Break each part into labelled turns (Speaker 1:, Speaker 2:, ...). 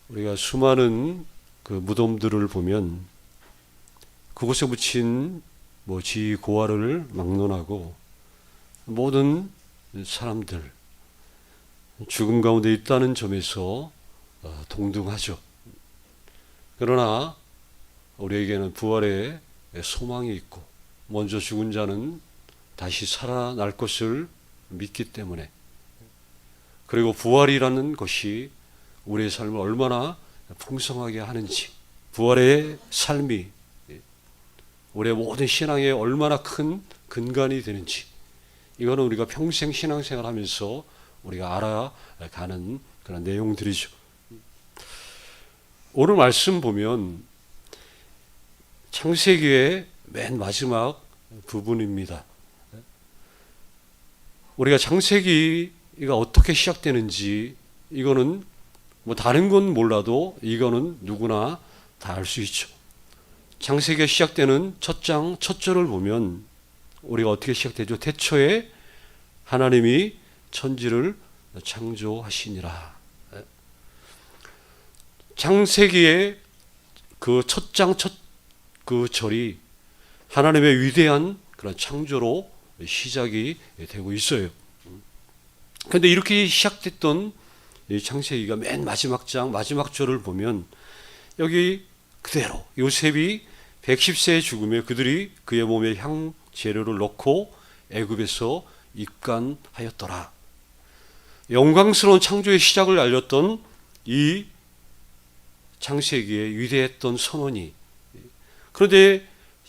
Speaker 1: 우리가 수많은 그 무덤들을 보면 그곳에 묻힌 지고아를 막론하고 모든 사람들 죽음 가운데 있다는 점에서 동등하죠. 그러나 우리에게는 부활의 소망이 있고 먼저 죽은 자는 다시 살아날 것을 믿기 때문에, 그리고 부활이라는 것이 우리의 삶을 얼마나 풍성하게 하는지, 부활의 삶이 우리의 모든 신앙에 얼마나 큰 근간이 되는지, 이거는 우리가 평생 신앙생활 하면서 우리가 알아가는 그런 내용들이죠. 오늘 말씀 보면 창세기의 맨 마지막 부분입니다. 우리가 창세기가 어떻게 시작되는지 이거는 다른 건 몰라도 이거는 누구나 다 알 수 있죠. 창세기가 시작되는 첫 장 첫 절을 보면 우리가 어떻게 시작되죠? 태초에 하나님이 천지를 창조하시니라. 창세기의 그 첫 장 첫 그 절이 하나님의 위대한 그런 창조로 시작이 되고 있어요. 그런데 이렇게 시작됐던 이 창세기가 맨 마지막 장 마지막 절을 보면 여기 그대로 요셉이 110세의 죽음에 그들이 그의 몸에 향 재료를 넣고 애굽에서 입간하였더라. 영광스러운 창조의 시작을 알렸던 이 창세기의 위대했던 선언이, 그런데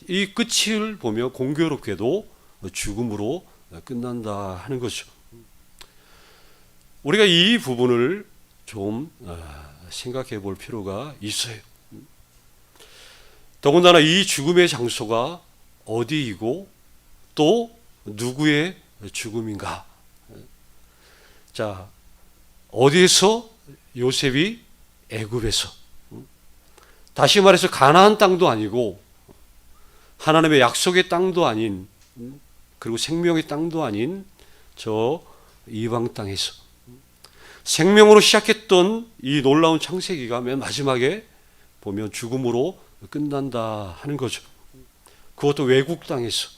Speaker 1: 이 끝을 보며 공교롭게도 죽음으로 끝난다 하는 거죠. 우리가 이 부분을 좀 생각해 볼 필요가 있어요. 더군다나 이 죽음의 장소가 어디이고 또 누구의 죽음인가? 자, 어디에서? 요셉이 애굽에서. 다시 말해서 가나안 땅도 아니고 하나님의 약속의 땅도 아닌, 그리고 생명의 땅도 아닌 저 이방 땅에서 생명으로 시작했던 이 놀라운 창세기가 맨 마지막에 보면 죽음으로 끝난다 하는 거죠. 그것도 외국 땅에서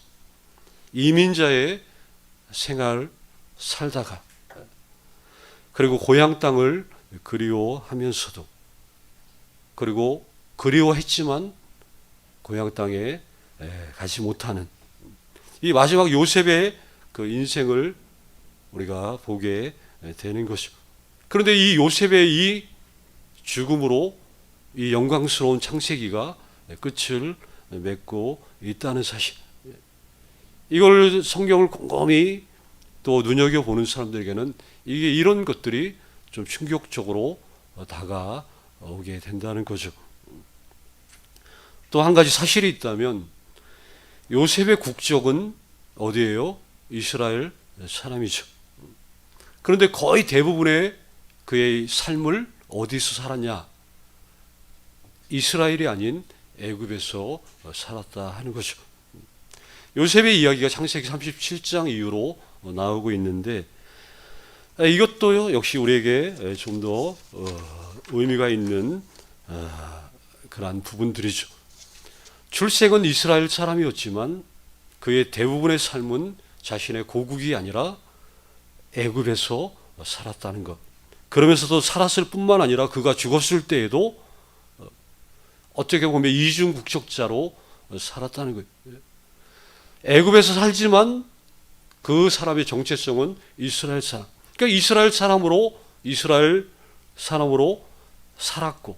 Speaker 1: 이민자의 생활 살다가, 그리고 고향 땅을 그리워하면서도, 그리고 그리워했지만 고향 땅에 가지 못하는 이 마지막 요셉의 그 인생을 우리가 보게 되는 것이죠. 그런데 이 요셉의 이 죽음으로 이 영광스러운 창세기가 끝을 맺고 있다는 사실, 이걸 성경을 곰곰이 또 눈여겨보는 사람들에게는 이게 이런 것들이 좀 충격적으로 다가오게 된다는 거죠. 또 한 가지 사실이 있다면 요셉의 국적은 어디예요? 이스라엘 사람이죠. 그런데 거의 대부분의 그의 삶을 어디서 살았냐? 이스라엘이 아닌 애굽에서 살았다 하는 거죠. 요셉의 이야기가 창세기 37장 이후로 나오고 있는데 이것도 역시 우리에게 좀 더 의미가 있는 그러한 부분들이죠. 출생은 이스라엘 사람이었지만 그의 대부분의 삶은 자신의 고국이 아니라 애굽에서 살았다는 것. 그러면서도 살았을 뿐만 아니라 그가 죽었을 때에도 어떻게 보면 이중 국적자로 살았다는 거예요. 애굽에서 살지만 그 사람의 정체성은 이스라엘 사람. 그러니까 이스라엘 사람으로 살았고,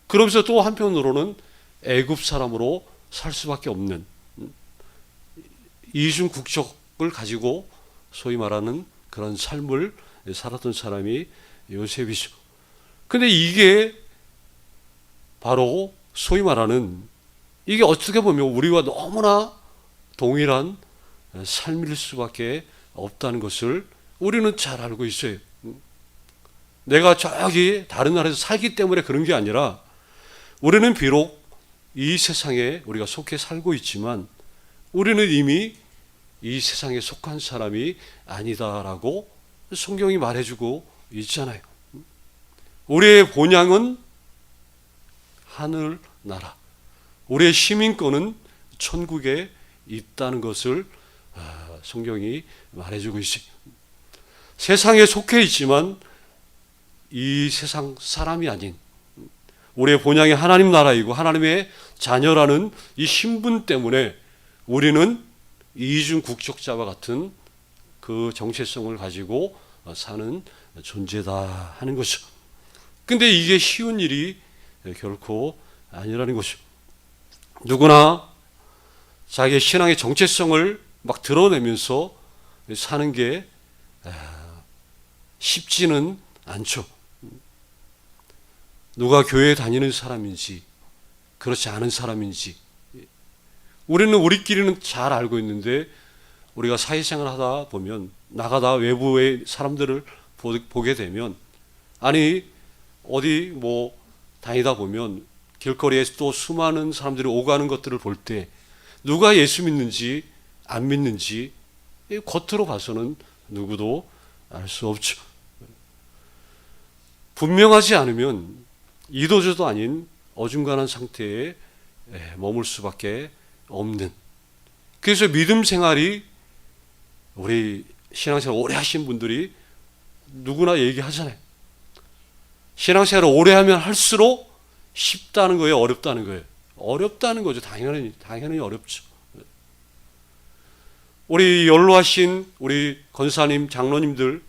Speaker 1: 그러면서 또 한편으로는 애굽 사람으로 살 수밖에 없는 이중 국적을 가지고 소위 말하는 그런 삶을 살았던 사람이 요셉이죠. 근데 이게 바로 소위 말하는, 이게 어떻게 보면 우리와 너무나 동일한 삶일 수밖에 없다는 것을 우리는 잘 알고 있어요. 내가 저기 다른 나라에서 살기 때문에 그런 게 아니라 우리는 비록 이 세상에 우리가 속해 살고 있지만 우리는 이미 이 세상에 속한 사람이 아니다라고 성경이 말해주고 있잖아요. 우리의 본향은 하늘 나라, 우리의 시민권은 천국에 있다는 것을 성경이 말해주고 있어요. 세상에 속해 있지만 이 세상 사람이 아닌 우리의 본향이 하나님 나라이고 하나님의 자녀라는 이 신분 때문에 우리는 이중 국적자와 같은 그 정체성을 가지고 사는 존재다 하는 것이죠. 근데 이게 쉬운 일이 결코 아니라는 것이죠. 누구나 자기의 신앙의 정체성을 막 드러내면서 사는 게 쉽지는 않죠. 누가 교회에 다니는 사람인지 그렇지 않은 사람인지 우리는 우리끼리는 잘 알고 있는데 우리가 사회생활 하다 보면 나가다 외부의 사람들을 보게 되면 아니 어디 뭐 다니다 보면 길거리에 또 수많은 사람들이 오가는 것들을 볼 때 누가 예수 믿는지 안 믿는지 겉으로 봐서는 누구도 알 수 없죠. 분명하지 않으면 이도저도 아닌 어중간한 상태에 머물 수밖에 없는, 그래서 믿음 생활이 우리 신앙생활 오래 하신 분들이 누구나 얘기하잖아요. 신앙생활을 오래 하면 할수록 쉽다는 거예요, 어렵다는 거예요? 어렵다는 거죠. 당연히 어렵죠. 우리 연로하신 우리 권사님, 장로님들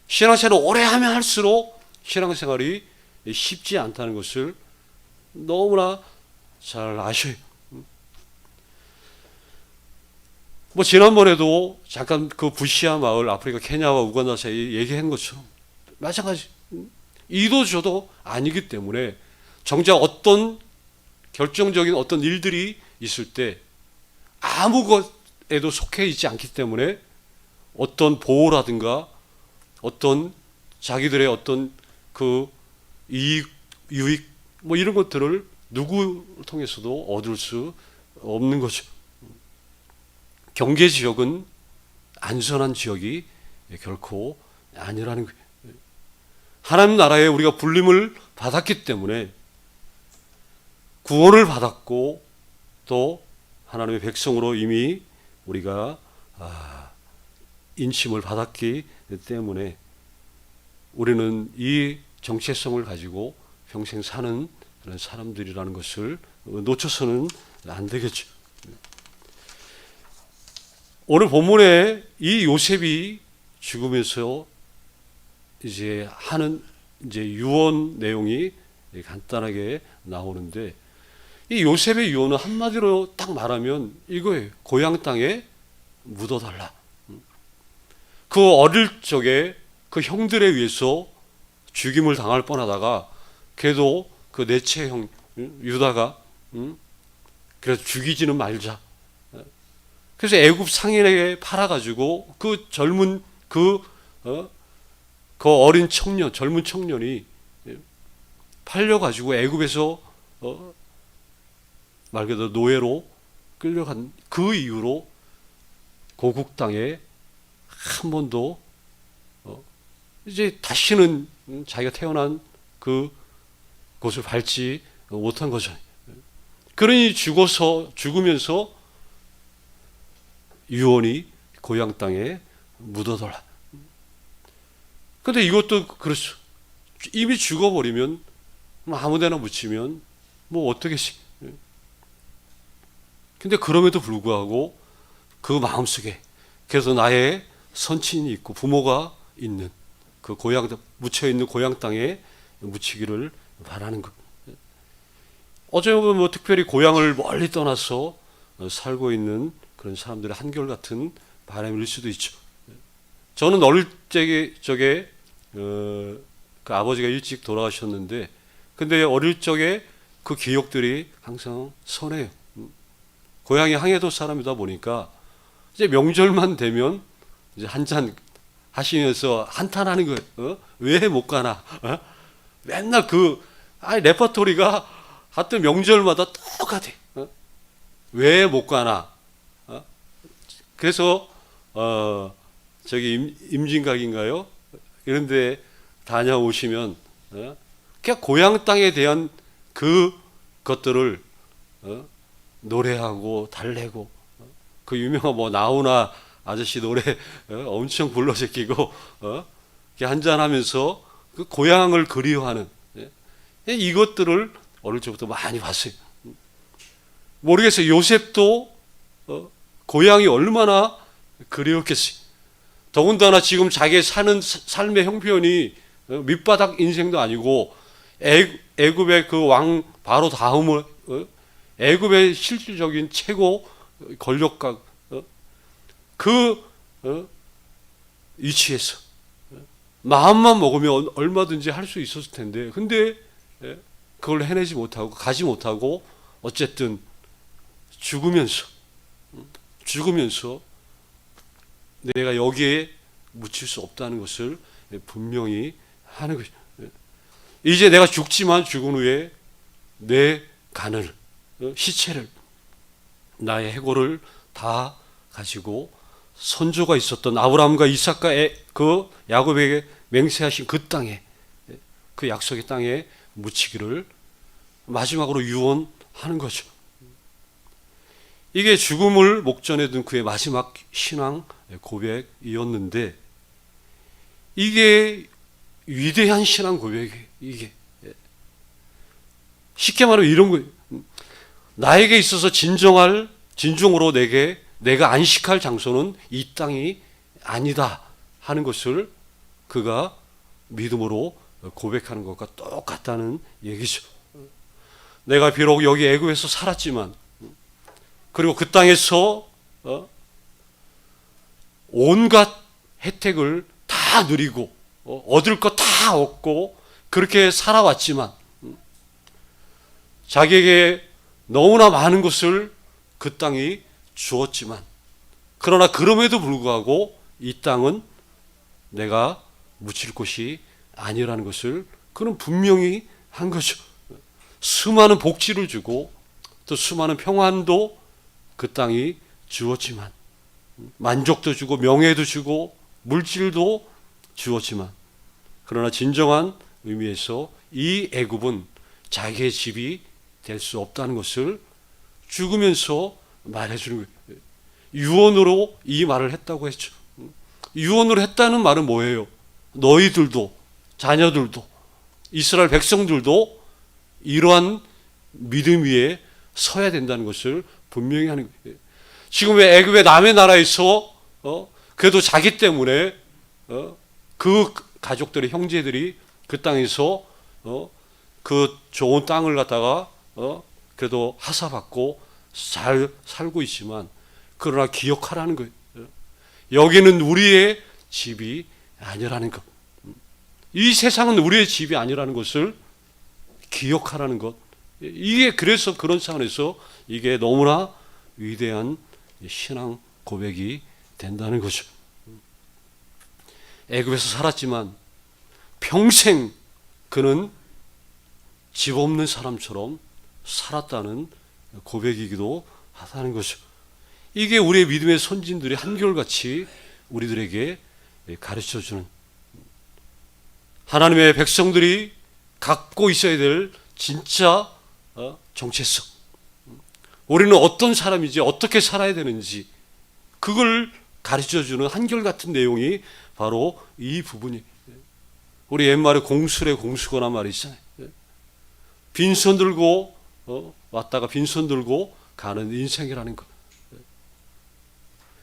Speaker 1: 신앙생활을 오래 하면 할수록 신앙생활이 쉽지 않다는 것을 너무나 잘 아셔요. 뭐 지난번에도 잠깐 그 부시아 마을, 아프리카 케냐와 우간다 사이에 얘기한 것처럼 마찬가지, 이도저도 아니기 때문에 정작 어떤 결정적인 어떤 일들이 있을 때 아무 것에도 속해 있지 않기 때문에 어떤 보호라든가 어떤 자기들의 어떤 그 이익, 유익 뭐 이런 것들을 누구를 통해서도 얻을 수 없는 거죠. 경계 지역은 안전한 지역이 결코 아니라는 거예요. 하나님 나라에 우리가 불림을 받았기 때문에 구원을 받았고 또 하나님의 백성으로 이미 우리가 인침을 받았기 때문에 우리는 이 정체성을 가지고 평생 사는 그런 사람들이라는 것을 놓쳐서는 안 되겠죠. 오늘 본문에 이 요셉이 죽으면서 이제 하는 이제 유언 내용이 간단하게 나오는데, 이 요셉의 유언은 한마디로 딱 말하면 이거예요. 고향 땅에 묻어달라. 그 어릴 적에 그 형들에 의해서 죽임을 당할 뻔하다가 그래도 그 넷째 형 유다가 그래서 죽이지는 말자. 그래서 애굽 상인에게 팔아가지고 그 젊은 그 어린 청년, 젊은 청년이 팔려가지고 애굽에서 말 그대로 노예로 끌려간 그 이후로 고국 땅에 한 번도 이제 다시는 자기가 태어난 그 곳을 밟지 못한 거죠. 그러니 죽으면서 유언이 고향 땅에 묻어둬라. 근데 이것도 그렇죠. 이미 죽어버리면 아무데나 묻히면 뭐 어떻겠지. 근데 그럼에도 불구하고 그 마음속에 그래서 나의 선친이 있고 부모가 있는 그 고향, 묻혀있는 고향 땅에 묻히기를 바라는 것. 어쩌면 뭐 특별히 고향을 멀리 떠나서 살고 있는 그런 사람들의 한결같은 바람일 수도 있죠. 저는 어릴 적에 그 아버지가 일찍 돌아가셨는데, 근데 어릴 적에 그 기억들이 항상 선해요. 고향이 항해도 사람이다 보니까 이제 명절만 되면 이제 한잔 하시면서 한탄하는 거예요. 왜 못 가나? 맨날 레퍼토리가 하여튼 명절마다 똑같아. 왜 못 가나? 그래서 저기 임진각인가요? 이런데 다녀오시면 그냥 고향 땅에 대한 그 것들을 노래하고 달래고, 그 유명한 뭐 나훈아 아저씨 노래 엄청 불러 제끼고 이렇게 한잔하면서 그 고향을 그리워하는, 이것들을 어릴 적부터 많이 봤어요. 모르겠어요. 요셉도 고향이 얼마나 그리웠겠어요. 더군다나 지금 자기 사는 삶의 형편이 밑바닥 인생도 아니고 애굽의 그 왕 바로 다음을 애굽의 실질적인 최고 권력가 그 위치에서 마음만 먹으면 얼마든지 할 수 있었을 텐데, 근데 그걸 해내지 못하고 가지 못하고 어쨌든 죽으면서 내가 여기에 묻힐 수 없다는 것을 분명히 하는 것이죠. 이제 내가 죽지만 죽은 후에 내 간을, 시체를, 나의 해골을 다 가지고 선조가 있었던 아브라함과 이삭과 그 야곱에게 맹세하신 그 땅에, 그 약속의 땅에 묻히기를 마지막으로 유언하는 거죠. 이게 죽음을 목전에 둔 그의 마지막 신앙 고백이었는데, 이게 위대한 신앙 고백이에요. 이게 쉽게 말하면 이런 거예요. 나에게 있어서 진정으로 내가 안식할 장소는 이 땅이 아니다 하는 것을 그가 믿음으로 고백하는 것과 똑같다는 얘기죠. 내가 비록 여기 애굽에서 살았지만, 그리고 그 땅에서 온갖 혜택을 다 누리고 얻을 것 다 얻고 그렇게 살아왔지만, 자기에게 너무나 많은 것을 그 땅이 주었지만, 그러나 그럼에도 불구하고 이 땅은 내가 묻힐 곳이 아니라는 것을 그는 분명히 한 거죠. 수많은 복지를 주고 또 수많은 평안도 그 땅이 주었지만, 만족도 주고 명예도 주고 물질도 주었지만, 그러나 진정한 의미에서 이 애굽은 자기의 집이 될 수 없다는 것을 죽으면서 말해주는 거예요. 유언으로 이 말을 했다고 했죠. 유언으로 했다는 말은 뭐예요? 너희들도, 자녀들도, 이스라엘 백성들도 이러한 믿음 위에 서야 된다는 것을 분명히 하는 거예요. 지금 왜 애굽의 남의 나라에서 그래도 자기 때문에 그 가족들의 형제들이 그 땅에서 그 좋은 땅을 갖다가 그래도 하사받고 잘 살고 있지만, 그러나 기억하라는 거예요. 여기는 우리의 집이 아니라는 것. 이 세상은 우리의 집이 아니라는 것을 기억하라는 것. 이게 그래서 그런 차원에서 이게 너무나 위대한 신앙 고백이 된다는 거죠. 애굽에서 살았지만 평생 그는 집 없는 사람처럼 살았다는 고백이기도 하다는 거죠. 이게 우리의 믿음의 선진들이 한결같이 우리들에게 가르쳐주는, 하나님의 백성들이 갖고 있어야 될 진짜 정체성, 우리는 어떤 사람인지 어떻게 살아야 되는지 그걸 가르쳐주는 한결같은 내용이 바로 이 부분이, 우리 옛말에 공수래 공수거란 말이 있잖아요. 빈손 들고 왔다가 빈손 들고 가는 인생이라는 것.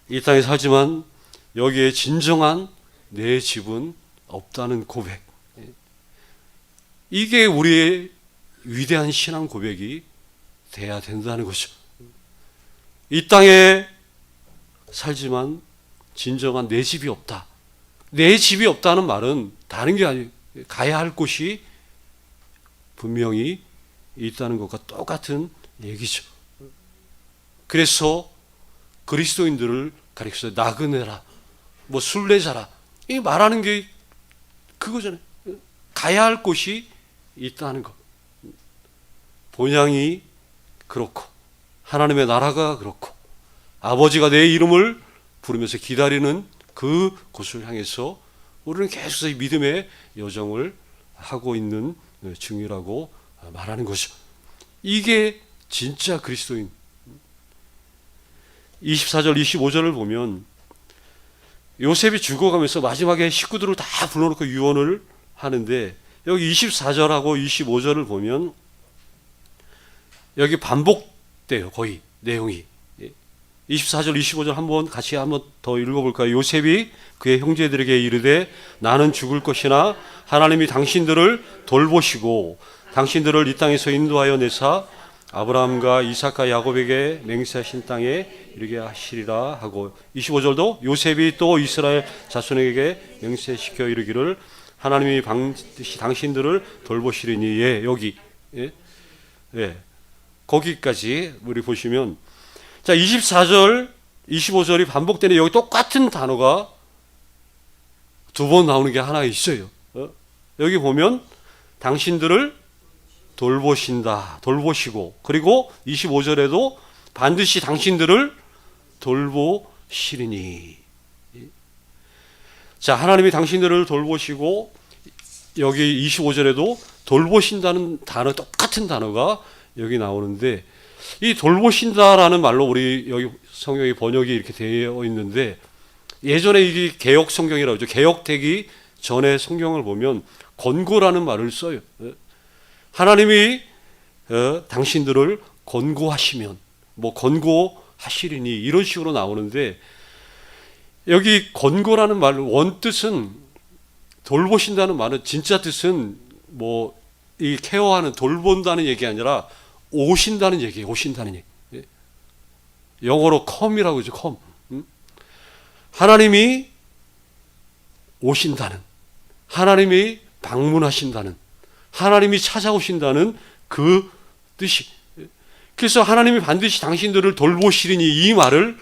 Speaker 1: 이 땅에 살지만 여기에 진정한 내 집은 없다는 고백. 이게 우리의 위대한 신앙 고백이 돼야 된다는 거죠. 이 땅에 살지만 진정한 내 집이 없다. 내 집이 없다는 말은 다른 게 아니에요. 가야 할 곳이 분명히 있다는 것과 똑같은 얘기죠. 그래서 그리스도인들을 가리켜서 나그네라, 뭐 순례자라, 이 말하는 게 그거잖아요. 가야 할 곳이 있다는 것. 본향이 그렇고 하나님의 나라가 그렇고 아버지가 내 이름을 부르면서 기다리는 그 곳을 향해서 우리는 계속해서 믿음의 여정을 하고 있는 중이라고 말하는 것이죠. 이게 진짜 그리스도인. 24절 25절을 보면 요셉이 죽어가면서 마지막에 식구들을 다 불러놓고 유언을 하는데, 여기 24절하고 25절을 보면 여기 반복돼요. 거의 내용이. 24절 25절 한번 같이 한번 더 읽어볼까요? 요셉이 그의 형제들에게 이르되 나는 죽을 것이나 하나님이 당신들을 돌보시고 당신들을 이 땅에서 인도하여 내사 아브라함과 이삭과 야곱에게 맹세하신 땅에 이르게 하시리라 하고, 25절도 요셉이 또 이스라엘 자손에게 맹세시켜 이르기를 하나님이 반드시 당신들을 돌보시리니. 예, 여기 거기까지 우리 보시면, 자 24절 25절이 반복되는 여기 똑같은 단어가 두 번 나오는 게 하나 있어요. 여기 보면 당신들을 돌보신다, 돌보시고, 그리고 25절에도 반드시 당신들을 돌보시리니. 자, 하나님이 당신들을 돌보시고, 여기 25절에도 돌보신다는 단어, 똑같은 단어가 여기 나오는데, 이 돌보신다라는 말로 우리 여기 성경의 번역이 이렇게 되어 있는데, 예전에 이게 개역 성경이라고 하죠. 개역되기 전에 성경을 보면 권고라는 말을 써요. 하나님이 당신들을 권고하시면, 뭐 권고하시리니, 이런 식으로 나오는데, 여기 권고라는 말 원뜻은, 돌보신다는 말은 진짜 뜻은 뭐 이 케어하는, 돌본다는 얘기 아니라 오신다는 얘기예요. 오신다는 얘기. 영어로 come이라고 하죠. come. 하나님이 오신다는, 하나님이 방문하신다는, 하나님이 찾아오신다는 그 뜻이. 그래서 하나님이 반드시 당신들을 돌보시리니, 이 말을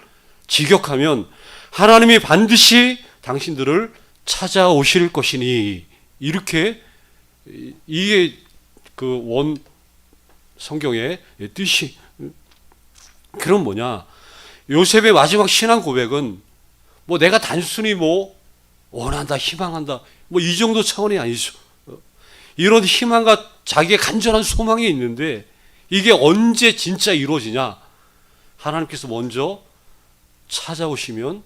Speaker 1: 직역하면 하나님이 반드시 당신들을 찾아오실 것이니, 이렇게, 이게 그 원 성경의 뜻이. 그럼 뭐냐, 요셉의 마지막 신앙 고백은 뭐 내가 단순히 뭐 원한다, 희망한다, 뭐 이 정도 차원이 아니죠. 이런 희망과 자기의 간절한 소망이 있는데, 이게 언제 진짜 이루어지냐? 하나님께서 먼저 찾아오시면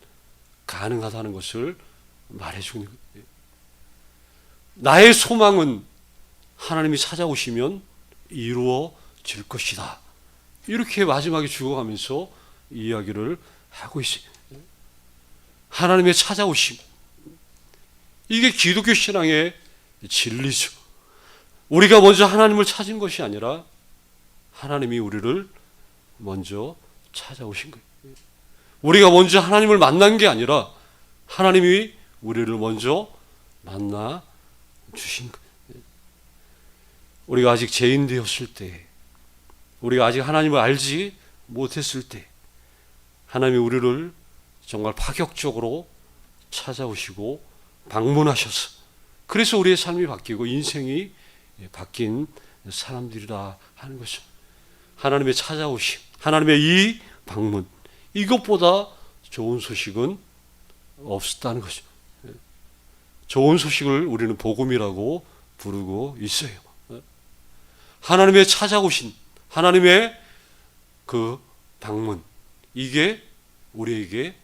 Speaker 1: 가능하다는 것을 말해주는 거예요. 나의 소망은 하나님이 찾아오시면 이루어질 것이다. 이렇게 마지막에 죽어가면서 이야기를 하고 있어요. 하나님의 찾아오심. 이게 기독교 신앙의 진리죠. 우리가 먼저 하나님을 찾은 것이 아니라 하나님이 우리를 먼저 찾아오신 거예요. 우리가 먼저 하나님을 만난 게 아니라 하나님이 우리를 먼저 만나 주신 거예요. 우리가 아직 죄인 되었을 때, 우리가 아직 하나님을 알지 못했을 때, 하나님이 우리를 정말 파격적으로 찾아오시고 방문하셔서, 그래서 우리의 삶이 바뀌고 인생이 바뀐 사람들이라 하는 것이죠. 하나님의 찾아오심, 하나님의 이 방문, 이것보다 좋은 소식은 없었다는 것이죠. 좋은 소식을 우리는 복음이라고 부르고 있어요. 하나님의 찾아오신, 하나님의 그 방문, 이게 우리에게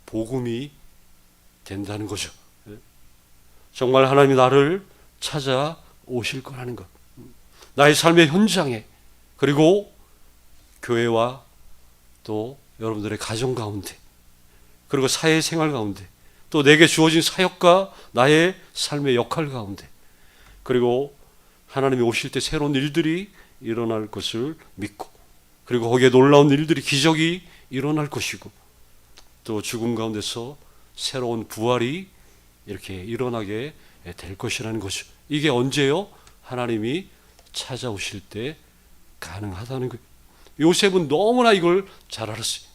Speaker 1: 복음이 된다는 거죠. 정말 하나님이 나를 찾아오실 거라는 것. 나의 삶의 현장에, 그리고 교회와 또 여러분들의 가정 가운데, 그리고 사회생활 가운데, 또 내게 주어진 사역과 나의 삶의 역할 가운데, 그리고 하나님이 오실 때 새로운 일들이 일어날 것을 믿고, 그리고 거기에 놀라운 일들이, 기적이 일어날 것이고, 또 죽음 가운데서 새로운 부활이 이렇게 일어나게 될 것이라는 거죠. 이게 언제요? 하나님이 찾아오실 때 가능하다는 거예요. 요셉은 너무나 이걸 잘 알았어요.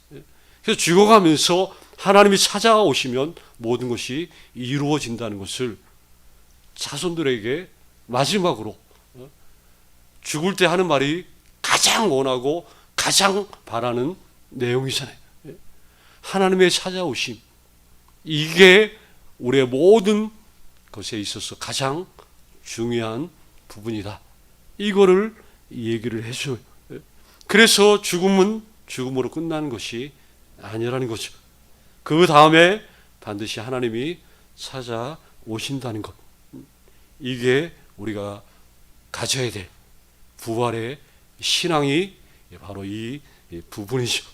Speaker 1: 그래서 죽어가면서 하나님이 찾아오시면 모든 것이 이루어진다는 것을 자손들에게 마지막으로, 죽을 때 하는 말이 가장 원하고 가장 바라는 내용이잖아요. 하나님의 찾아오심, 이게 우리의 모든 것에 있어서 가장 중요한 부분이다. 이거를 얘기를 해줘요. 그래서 죽음은 죽음으로 끝나는 것이 아니라는 거죠. 그 다음에 반드시 하나님이 찾아오신다는 것. 이게 우리가 가져야 될 부활의 신앙이 바로 이 부분이죠.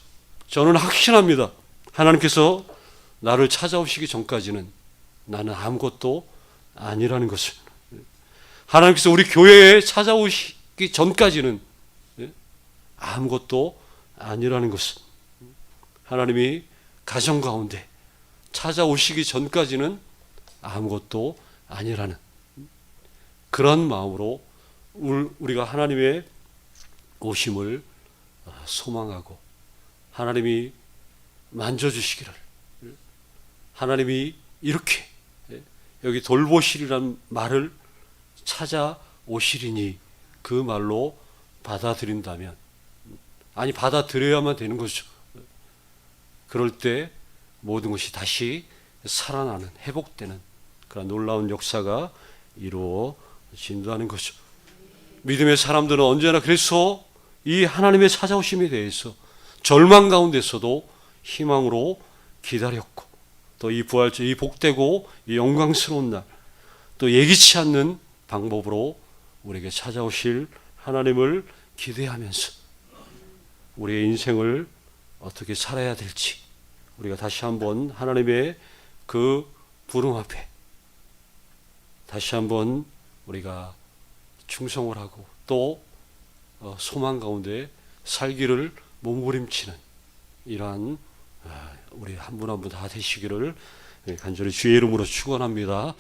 Speaker 1: 저는 확신합니다. 하나님께서 나를 찾아오시기 전까지는 나는 아무것도 아니라는 것을. 하나님께서 우리 교회에 찾아오시기 전까지는 아무것도 아니라는 것을. 하나님이 가정 가운데 찾아오시기 전까지는 아무것도 아니라는 그런 마음으로 우리가 하나님의 오심을 소망하고 하나님이 만져주시기를, 하나님이 이렇게 여기 돌보시리란 말을 찾아오시리니 그 말로 받아들인다면, 아니 받아들여야만 되는 거죠. 그럴 때 모든 것이 다시 살아나는, 회복되는 그런 놀라운 역사가 이루어진다는 거죠. 믿음의 사람들은 언제나 그래서 이 하나님의 찾아오심에 대해서 절망 가운데서도 희망으로 기다렸고, 또 이 부활절, 이 복되고 이 영광스러운 날, 또 예기치 않는 방법으로 우리에게 찾아오실 하나님을 기대하면서 우리의 인생을 어떻게 살아야 될지 우리가 다시 한번 하나님의 그 부름 앞에 다시 한번 우리가 충성을 하고 또 소망 가운데 살기를 몸부림치는 이러한 우리 한 분 한 분 다 되시기를 간절히 주의 이름으로 축원합니다.